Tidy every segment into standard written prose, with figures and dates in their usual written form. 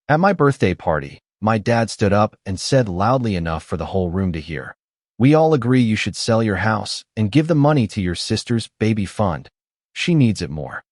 At my birthday party, my dad stood up and said loudly enough for the whole room to hear, "We all agree you should sell your house and give the money to your sister's baby fund. She needs it more."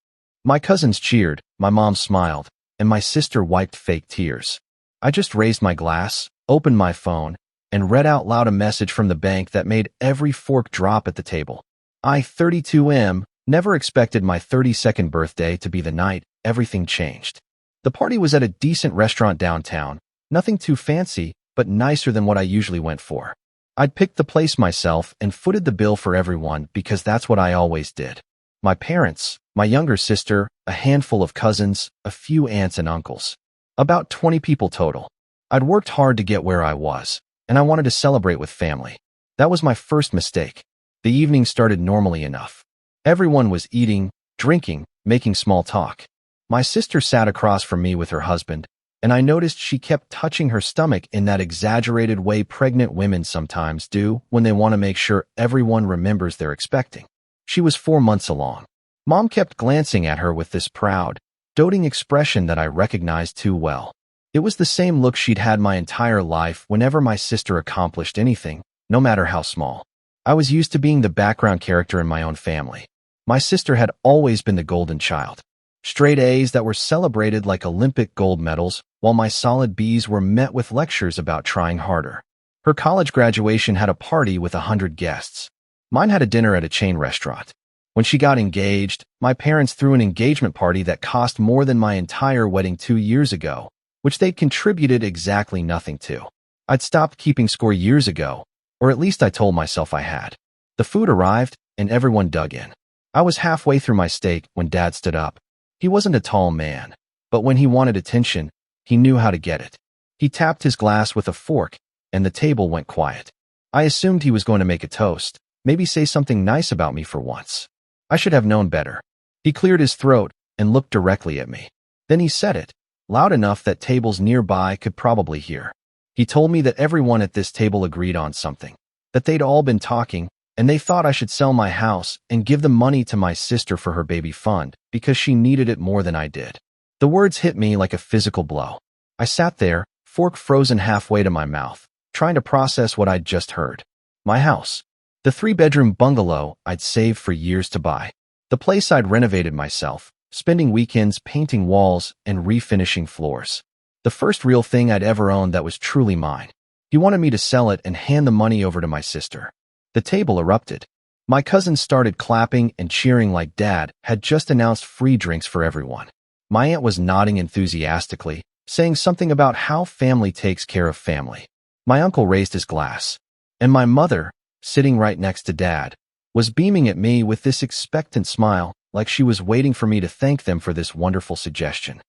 My cousins cheered, my mom smiled, and my sister wiped fake tears. I just raised my glass, opened my phone, and read out loud a message from the bank that made every fork drop at the table. I, 32M, never expected my 32nd birthday to be the night everything changed. The party was at a decent restaurant downtown, nothing too fancy, but nicer than what I usually went for. I'd picked the place myself and footed the bill for everyone because that's what I always did. My parents, my younger sister, a handful of cousins, a few aunts and uncles. About 20 people total. I'd worked hard to get where I was, and I wanted to celebrate with family. That was my first mistake. The evening started normally enough. Everyone was eating, drinking, making small talk. My sister sat across from me with her husband, and I noticed she kept touching her stomach in that exaggerated way pregnant women sometimes do when they want to make sure everyone remembers they're expecting. She was 4 months along. Mom kept glancing at her with this proud, doting expression that I recognized too well. It was the same look she'd had my entire life whenever my sister accomplished anything, no matter how small. I was used to being the background character in my own family. My sister had always been the golden child. Straight A's that were celebrated like Olympic gold medals, while my solid B's were met with lectures about trying harder. Her college graduation had a party with 100 guests. Mine had a dinner at a chain restaurant. When she got engaged, my parents threw an engagement party that cost more than my entire wedding 2 years ago, which they contributed exactly nothing to. I'd stopped keeping score years ago, or at least I told myself I had. The food arrived, and everyone dug in. I was halfway through my steak when Dad stood up. He wasn't a tall man, but when he wanted attention, he knew how to get it. He tapped his glass with a fork, and the table went quiet. I assumed he was going to make a toast, maybe say something nice about me for once. I should have known better. He cleared his throat and looked directly at me. Then he said it, loud enough that tables nearby could probably hear. He told me that everyone at this table agreed on something, that they'd all been talking, and they thought I should sell my house and give the money to my sister for her baby fund because she needed it more than I did. The words hit me like a physical blow. I sat there, fork frozen halfway to my mouth, trying to process what I'd just heard. My house. The 3-bedroom bungalow I'd saved for years to buy. The place I'd renovated myself, spending weekends painting walls and refinishing floors. The first real thing I'd ever owned that was truly mine. He wanted me to sell it and hand the money over to my sister. The table erupted. My cousins started clapping and cheering like Dad had just announced free drinks for everyone. My aunt was nodding enthusiastically, saying something about how family takes care of family. My uncle raised his glass. And my mother, sitting right next to Dad, was beaming at me with this expectant smile, like she was waiting for me to thank them for this wonderful suggestion.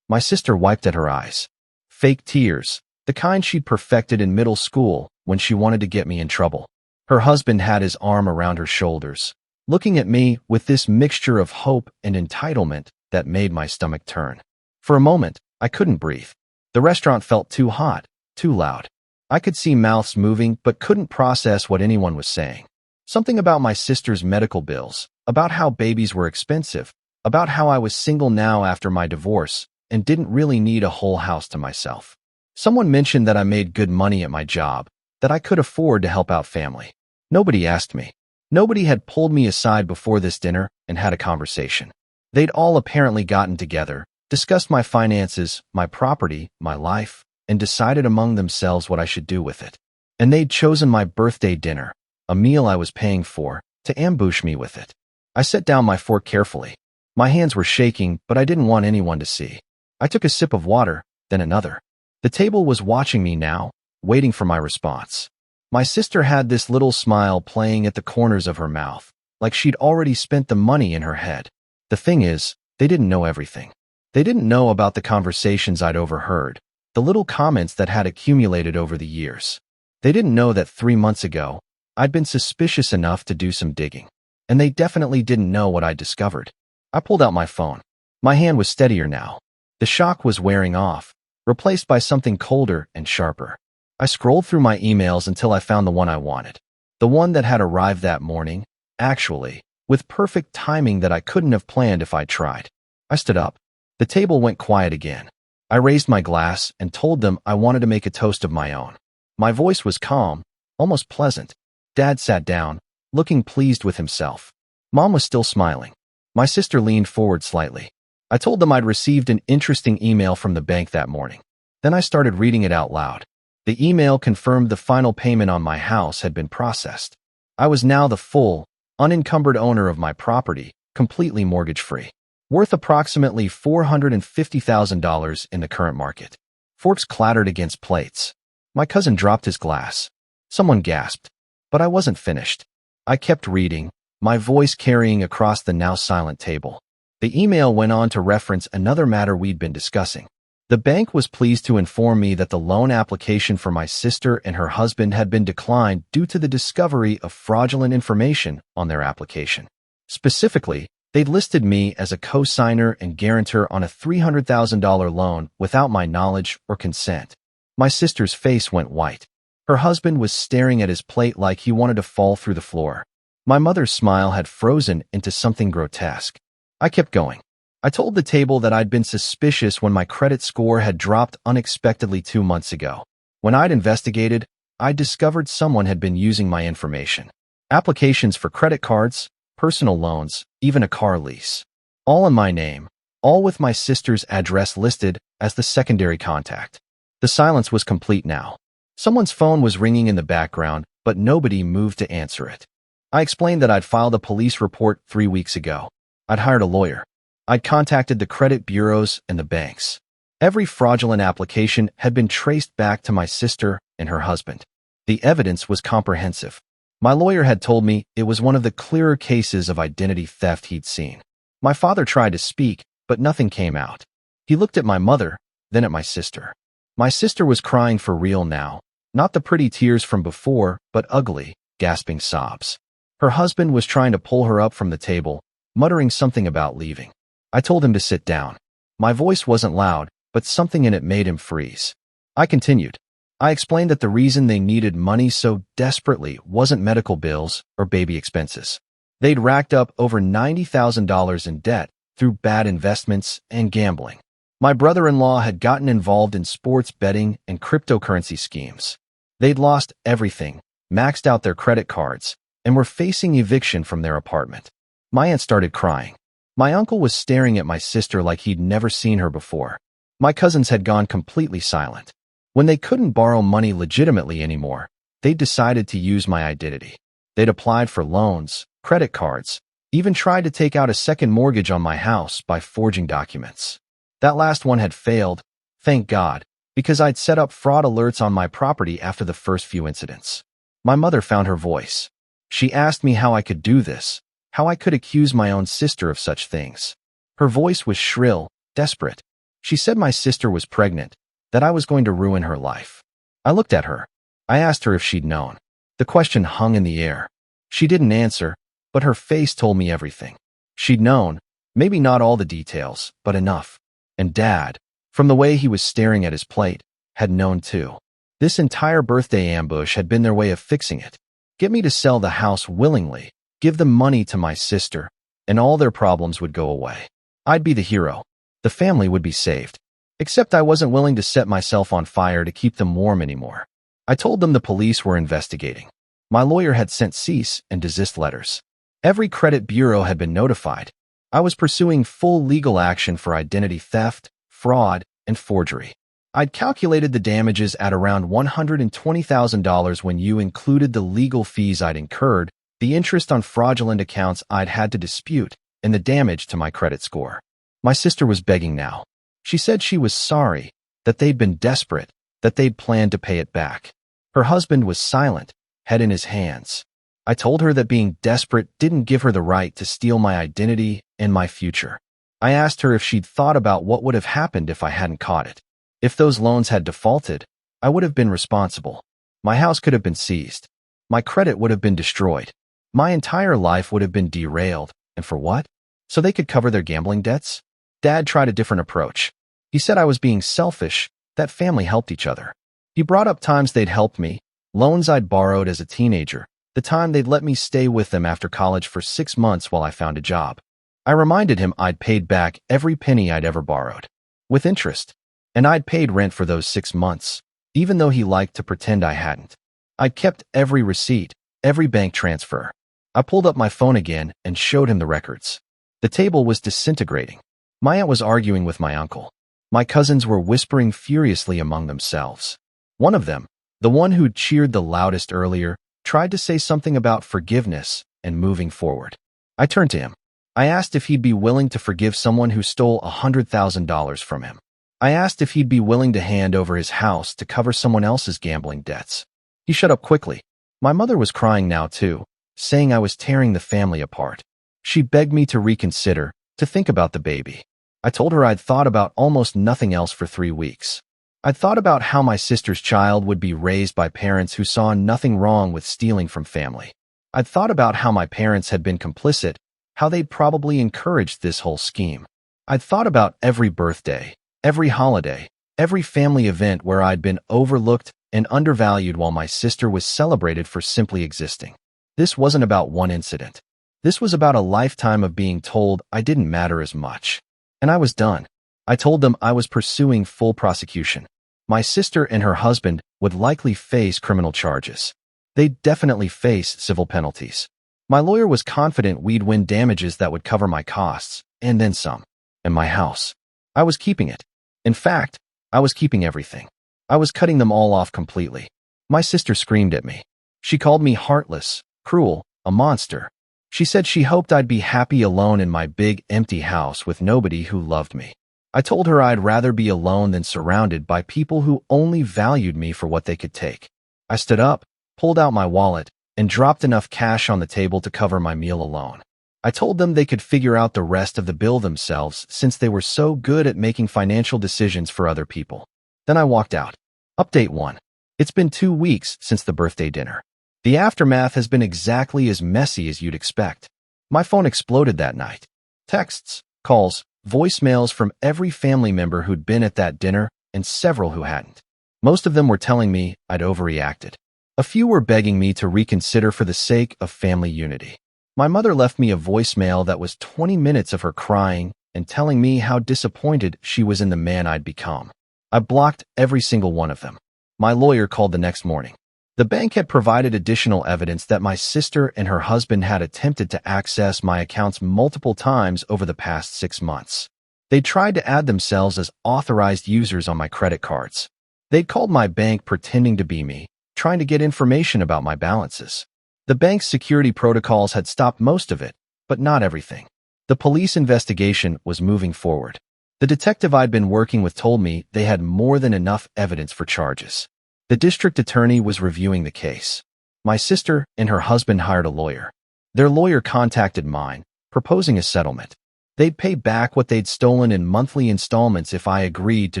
My sister wiped at her eyes. Fake tears, the kind she'd perfected in middle school when she wanted to get me in trouble. Her husband had his arm around her shoulders, looking at me with this mixture of hope and entitlement that made my stomach turn. For a moment, I couldn't breathe. The restaurant felt too hot, too loud. I could see mouths moving but couldn't process what anyone was saying. Something about my sister's medical bills, about how babies were expensive, about how I was single now after my divorce and didn't really need a whole house to myself. Someone mentioned that I made good money at my job, that I could afford to help out family. Nobody asked me. Nobody had pulled me aside before this dinner and had a conversation. They'd all apparently gotten together, discussed my finances, my property, my life, and decided among themselves what I should do with it. And they'd chosen my birthday dinner, a meal I was paying for, to ambush me with it. I set down my fork carefully. My hands were shaking, but I didn't want anyone to see. I took a sip of water, then another. The table was watching me now, waiting for my response. My sister had this little smile playing at the corners of her mouth, like she'd already spent the money in her head. The thing is, they didn't know everything. They didn't know about the conversations I'd overheard, the little comments that had accumulated over the years. They didn't know that 3 months ago, I'd been suspicious enough to do some digging. And they definitely didn't know what I'd discovered. I pulled out my phone. My hand was steadier now. The shock was wearing off, replaced by something colder and sharper. I scrolled through my emails until I found the one I wanted. The one that had arrived that morning, actually, with perfect timing that I couldn't have planned if I tried. I stood up. The table went quiet again. I raised my glass and told them I wanted to make a toast of my own. My voice was calm, almost pleasant. Dad sat down, looking pleased with himself. Mom was still smiling. My sister leaned forward slightly. I told them I'd received an interesting email from the bank that morning. Then I started reading it out loud. The email confirmed the final payment on my house had been processed. I was now the full, unencumbered owner of my property, completely mortgage-free, worth approximately $450,000 in the current market. Forks clattered against plates. My cousin dropped his glass. Someone gasped. But I wasn't finished. I kept reading, my voice carrying across the now silent table. The email went on to reference another matter we'd been discussing. The bank was pleased to inform me that the loan application for my sister and her husband had been declined due to the discovery of fraudulent information on their application. Specifically, they'd listed me as a co-signer and guarantor on a $300,000 loan without my knowledge or consent. My sister's face went white. Her husband was staring at his plate like he wanted to fall through the floor. My mother's smile had frozen into something grotesque. I kept going. I told the table that I'd been suspicious when my credit score had dropped unexpectedly 2 months ago. When I'd investigated, I'd discovered someone had been using my information. Applications for credit cards, personal loans, even a car lease. All in my name, all with my sister's address listed as the secondary contact. The silence was complete now. Someone's phone was ringing in the background, but nobody moved to answer it. I explained that I'd filed a police report 3 weeks ago. I'd hired a lawyer. I'd contacted the credit bureaus and the banks. Every fraudulent application had been traced back to my sister and her husband. The evidence was comprehensive. My lawyer had told me it was one of the clearer cases of identity theft he'd seen. My father tried to speak, but nothing came out. He looked at my mother, then at my sister. My sister was crying for real now, not the pretty tears from before, but ugly, gasping sobs. Her husband was trying to pull her up from the table, muttering something about leaving. I told him to sit down. My voice wasn't loud, but something in it made him freeze. I continued. I explained that the reason they needed money so desperately wasn't medical bills or baby expenses. They'd racked up over $90,000 in debt through bad investments and gambling. My brother-in-law had gotten involved in sports betting and cryptocurrency schemes. They'd lost everything, maxed out their credit cards, and were facing eviction from their apartment. My aunt started crying. My uncle was staring at my sister like he'd never seen her before. My cousins had gone completely silent. When they couldn't borrow money legitimately anymore, they'd decided to use my identity. They'd applied for loans, credit cards, even tried to take out a second mortgage on my house by forging documents. That last one had failed, thank God, because I'd set up fraud alerts on my property after the first few incidents. My mother found her voice. She asked me how I could do this, how I could accuse my own sister of such things. Her voice was shrill, desperate. She said my sister was pregnant, that I was going to ruin her life. I looked at her. I asked her if she'd known. The question hung in the air. She didn't answer, but her face told me everything. She'd known, maybe not all the details, but enough. And Dad, from the way he was staring at his plate, had known too. This entire birthday ambush had been their way of fixing it. Get me to sell the house willingly, give them money to my sister, and all their problems would go away. I'd be the hero. The family would be saved. Except I wasn't willing to set myself on fire to keep them warm anymore. I told them the police were investigating. My lawyer had sent cease and desist letters. Every credit bureau had been notified. I was pursuing full legal action for identity theft, fraud, and forgery. I'd calculated the damages at around $120,000 when you included the legal fees I'd incurred, the interest on fraudulent accounts I'd had to dispute, and the damage to my credit score. My sister was begging now. She said she was sorry, that they'd been desperate, that they'd planned to pay it back. Her husband was silent, head in his hands. I told her that being desperate didn't give her the right to steal my identity and my future. I asked her if she'd thought about what would have happened if I hadn't caught it. If those loans had defaulted, I would have been responsible. My house could have been seized. My credit would have been destroyed. My entire life would have been derailed. And for what? So they could cover their gambling debts? Dad tried a different approach. He said I was being selfish, that family helped each other. He brought up times they'd helped me, loans I'd borrowed as a teenager, the time they'd let me stay with them after college for 6 months while I found a job. I reminded him I'd paid back every penny I'd ever borrowed. With interest. And I'd paid rent for those 6 months, even though he liked to pretend I hadn't. I'd kept every receipt, every bank transfer. I pulled up my phone again and showed him the records. The table was disintegrating. My aunt was arguing with my uncle. My cousins were whispering furiously among themselves. One of them, the one who'd cheered the loudest earlier, tried to say something about forgiveness and moving forward. I turned to him. I asked if he'd be willing to forgive someone who stole $100,000 from him. I asked if he'd be willing to hand over his house to cover someone else's gambling debts. He shut up quickly. My mother was crying now too, saying I was tearing the family apart. She begged me to reconsider, to think about the baby. I told her I'd thought about almost nothing else for 3 weeks. I'd thought about how my sister's child would be raised by parents who saw nothing wrong with stealing from family. I'd thought about how my parents had been complicit, how they'd probably encouraged this whole scheme. I'd thought about every birthday, every holiday, every family event where I'd been overlooked and undervalued while my sister was celebrated for simply existing. This wasn't about one incident. This was about a lifetime of being told I didn't matter as much. And I was done. I told them I was pursuing full prosecution. My sister and her husband would likely face criminal charges. They'd definitely face civil penalties. My lawyer was confident we'd win damages that would cover my costs, and then some. And my house. I was keeping it. In fact, I was keeping everything. I was cutting them all off completely. My sister screamed at me. She called me heartless, cruel, a monster. She said she hoped I'd be happy alone in my big, empty house with nobody who loved me. I told her I'd rather be alone than surrounded by people who only valued me for what they could take. I stood up, pulled out my wallet, and dropped enough cash on the table to cover my meal alone. I told them they could figure out the rest of the bill themselves since they were so good at making financial decisions for other people. Then I walked out. Update 1. It's been 2 weeks since the birthday dinner. The aftermath has been exactly as messy as you'd expect. My phone exploded that night. Texts, calls, voicemails from every family member who'd been at that dinner and several who hadn't. Most of them were telling me I'd overreacted. A few were begging me to reconsider for the sake of family unity. My mother left me a voicemail that was 20 minutes of her crying and telling me how disappointed she was in the man I'd become. I blocked every single one of them. My lawyer called the next morning. The bank had provided additional evidence that my sister and her husband had attempted to access my accounts multiple times over the past 6 months. They tried to add themselves as authorized users on my credit cards. They'd called my bank pretending to be me, trying to get information about my balances. The bank's security protocols had stopped most of it, but not everything. The police investigation was moving forward. The detective I'd been working with told me they had more than enough evidence for charges. The district attorney was reviewing the case. My sister and her husband hired a lawyer. Their lawyer contacted mine, proposing a settlement. They'd pay back what they'd stolen in monthly installments if I agreed to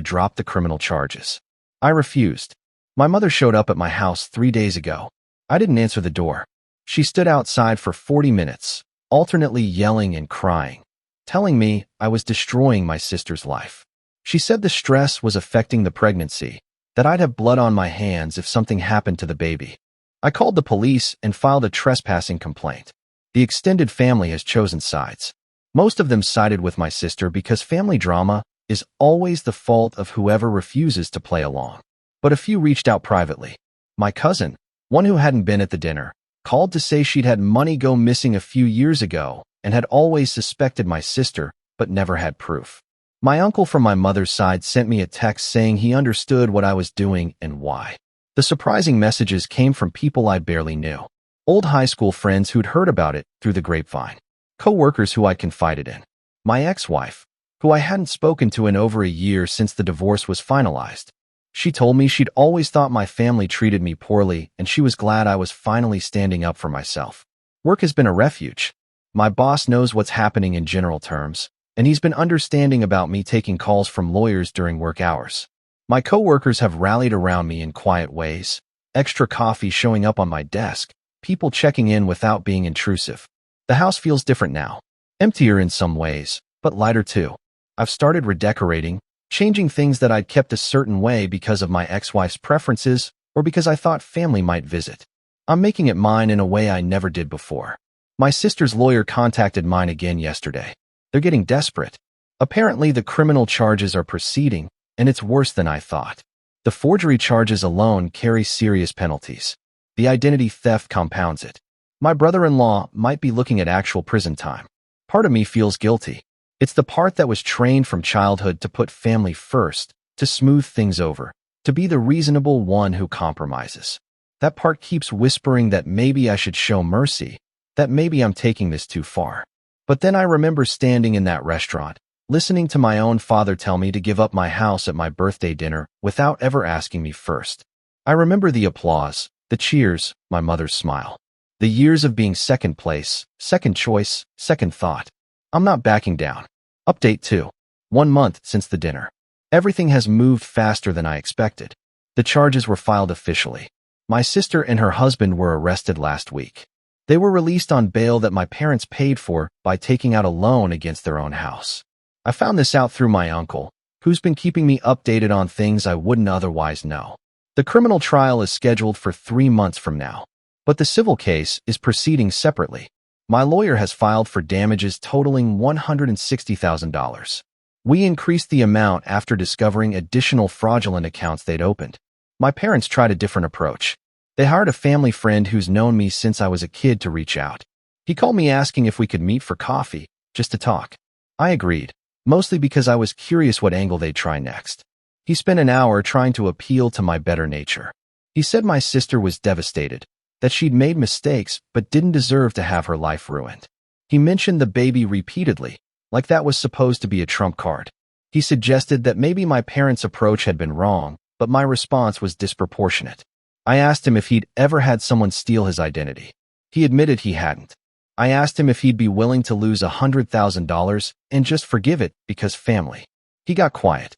drop the criminal charges. I refused. My mother showed up at my house 3 days ago. I didn't answer the door. She stood outside for 40 minutes, alternately yelling and crying, telling me I was destroying my sister's life. She said the stress was affecting the pregnancy, that I'd have blood on my hands if something happened to the baby. I called the police and filed a trespassing complaint. The extended family has chosen sides. Most of them sided with my sister because family drama is always the fault of whoever refuses to play along. But a few reached out privately. My cousin, one who hadn't been at the dinner, called to say she'd had money go missing a few years ago and had always suspected my sister, but never had proof. My uncle from my mother's side sent me a text saying he understood what I was doing and why. The surprising messages came from people I barely knew. Old high school friends who'd heard about it through the grapevine. Co-workers who I confided in. My ex-wife, who I hadn't spoken to in over a year since the divorce was finalized. She told me she'd always thought my family treated me poorly and she was glad I was finally standing up for myself. Work has been a refuge. My boss knows what's happening in general terms, and he's been understanding about me taking calls from lawyers during work hours. My coworkers have rallied around me in quiet ways, extra coffee showing up on my desk, people checking in without being intrusive. The house feels different now. Emptier in some ways, but lighter too. I've started redecorating, changing things that I'd kept a certain way because of my ex-wife's preferences or because I thought family might visit. I'm making it mine in a way I never did before. My sister's lawyer contacted mine again yesterday. They're getting desperate. Apparently, the criminal charges are proceeding, and it's worse than I thought. The forgery charges alone carry serious penalties. The identity theft compounds it. My brother-in-law might be looking at actual prison time. Part of me feels guilty. It's the part that was trained from childhood to put family first, to smooth things over, to be the reasonable one who compromises. That part keeps whispering that maybe I should show mercy, that maybe I'm taking this too far. But then I remember standing in that restaurant, listening to my own father tell me to give up my house at my birthday dinner without ever asking me first. I remember the applause, the cheers, my mother's smile. The years of being second place, second choice, second thought. I'm not backing down. Update 2. 1 month since the dinner. Everything has moved faster than I expected. The charges were filed officially. My sister and her husband were arrested last week. They were released on bail that my parents paid for by taking out a loan against their own house. I found this out through my uncle, who's been keeping me updated on things I wouldn't otherwise know. The criminal trial is scheduled for 3 months from now, but the civil case is proceeding separately. My lawyer has filed for damages totaling $160,000. We increased the amount after discovering additional fraudulent accounts they'd opened. My parents tried a different approach. They hired a family friend who's known me since I was a kid to reach out. He called me asking if we could meet for coffee, just to talk. I agreed, mostly because I was curious what angle they'd try next. He spent an hour trying to appeal to my better nature. He said my sister was devastated, that she'd made mistakes but didn't deserve to have her life ruined. He mentioned the baby repeatedly, like that was supposed to be a trump card. He suggested that maybe my parents' approach had been wrong, but my response was disproportionate. I asked him if he'd ever had someone steal his identity. He admitted he hadn't. I asked him if he'd be willing to lose $100,000 and just forgive it because family. He got quiet.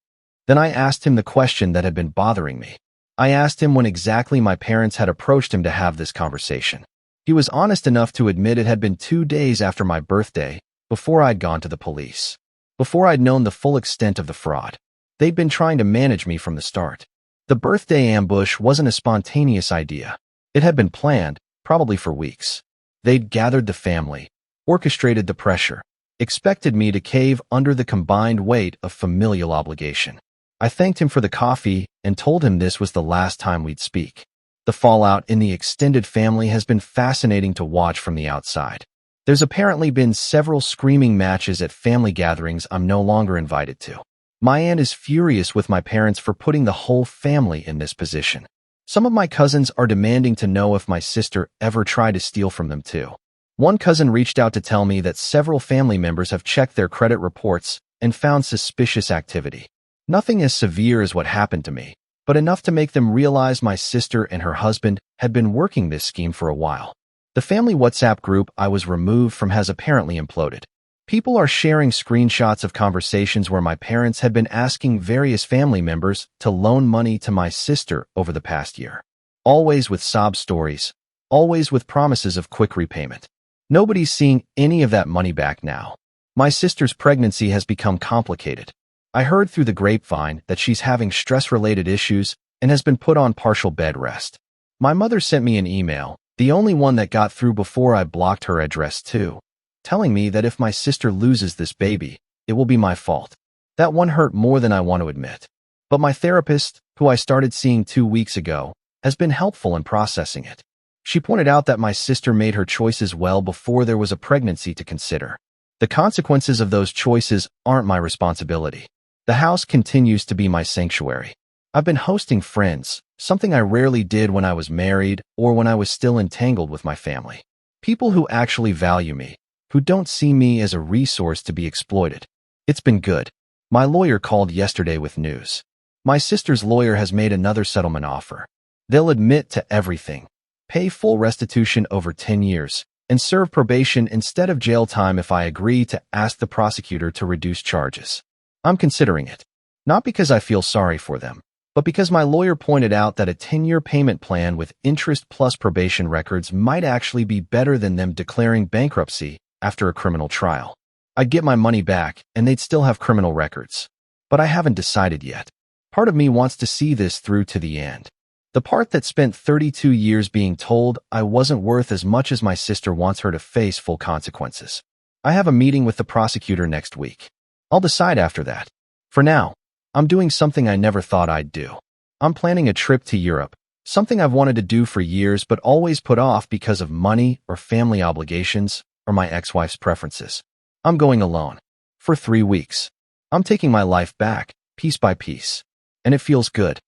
Then I asked him the question that had been bothering me. I asked him when exactly my parents had approached him to have this conversation. He was honest enough to admit it had been 2 days after my birthday, before I'd gone to the police. Before I'd known the full extent of the fraud. They'd been trying to manage me from the start. The birthday ambush wasn't a spontaneous idea. It had been planned, probably for weeks. They'd gathered the family, orchestrated the pressure, expected me to cave under the combined weight of familial obligation. I thanked him for the coffee and told him this was the last time we'd speak. The fallout in the extended family has been fascinating to watch from the outside. There's apparently been several screaming matches at family gatherings I'm no longer invited to. My aunt is furious with my parents for putting the whole family in this position. Some of my cousins are demanding to know if my sister ever tried to steal from them too. One cousin reached out to tell me that several family members have checked their credit reports and found suspicious activity. Nothing as severe as what happened to me, but enough to make them realize my sister and her husband had been working this scheme for a while. The family WhatsApp group I was removed from has apparently imploded. People are sharing screenshots of conversations where my parents had been asking various family members to loan money to my sister over the past year. Always with sob stories, always with promises of quick repayment. Nobody's seeing any of that money back now. My sister's pregnancy has become complicated. I heard through the grapevine that she's having stress-related issues and has been put on partial bed rest. My mother sent me an email, the only one that got through before I blocked her address too, telling me that if my sister loses this baby, it will be my fault. That one hurt more than I want to admit. But my therapist, who I started seeing 2 weeks ago, has been helpful in processing it. She pointed out that my sister made her choices well before there was a pregnancy to consider. The consequences of those choices aren't my responsibility. The house continues to be my sanctuary. I've been hosting friends, something I rarely did when I was married or when I was still entangled with my family. People who actually value me, who don't see me as a resource to be exploited. It's been good. My lawyer called yesterday with news. My sister's lawyer has made another settlement offer. They'll admit to everything, pay full restitution over 10 years, and serve probation instead of jail time if I agree to ask the prosecutor to reduce charges. I'm considering it, not because I feel sorry for them, but because my lawyer pointed out that a 10-year payment plan with interest plus probation records might actually be better than them declaring bankruptcy after a criminal trial. I'd get my money back and they'd still have criminal records. But I haven't decided yet. Part of me wants to see this through to the end. The part that spent 32 years being told I wasn't worth as much as my sister wants her to face full consequences. I have a meeting with the prosecutor next week. I'll decide after that. For now, I'm doing something I never thought I'd do. I'm planning a trip to Europe, something I've wanted to do for years but always put off because of money or family obligations or my ex-wife's preferences. I'm going alone. For 3 weeks. I'm taking my life back, piece by piece. And it feels good.